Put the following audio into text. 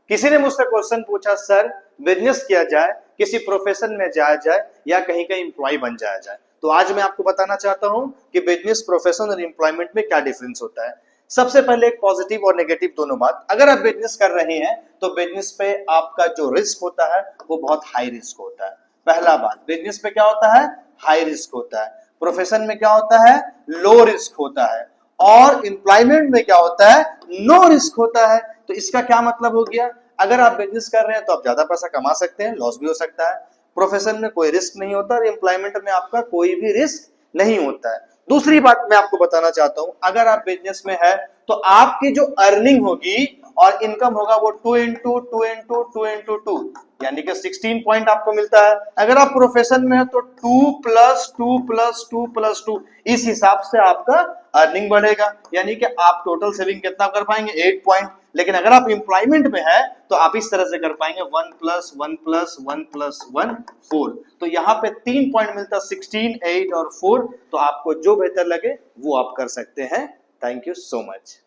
किसी ने मुझसे क्वेश्चन पूछा, सर बिजनेस किया जाए, किसी प्रोफेशन में जाया जाए या कहीं कहीं एम्प्लॉय बन जाया जाए? तो आज मैं आपको बताना चाहता हूं कि बिजनेस, प्रोफेशन और एम्प्लॉयमेंट में क्या डिफरेंस होता है। सबसे पहले एक पॉजिटिव और नेगेटिव दोनों बात। अगर आप बिजनेस कर रहे हैं तो बिजनेस पे आपका जो रिस्क होता है वो बहुत हाई रिस्क होता है। पहला बात, बिजनेस पे क्या होता है? हाई रिस्क होता है। प्रोफेशन में क्या होता है? लो रिस्क होता है। और एम्प्लॉयमेंट में क्या होता है? नो रिस्क होता है। तो इसका क्या मतलब हो गया? अगर आप बिजनेस कर रहे हैं तो आप ज्यादा पैसा कमा सकते हैं, लॉस भी हो सकता है। प्रोफेशन में कोई रिस्क नहीं होता और एम्प्लॉयमेंट में आपका कोई भी रिस्क नहीं होता है। दूसरी बात मैं आपको बताना चाहता हूं, अगर आप बिजनेस में है तो आपकी जो अर्निंग होगी और इनकम होगा वो 2 इंटू 2 इंटू 2 इंटू 2 यानी कि 16 पॉइंट आपको मिलता है। अगर आप प्रोफेशन में है तो 2 प्लस 2 प्लस 2 प्लस 2, इस हिसाब से आपका अर्निंग बढ़ेगा, यानी कि आप टोटल सेविंग कितना कर पाएंगे? 8 पॉइंट। लेकिन अगर आप एम्प्लॉयमेंट में है तो आप इस तरह से कर पाएंगे 1 प्लस 1 प्लस 1 प्लस 1 4। तो यहाँ पे 3 पॉइंट मिलता है, 16, 8 और 4। तो आपको जो बेहतर लगे वो आप कर सकते हैं। Thank you so much.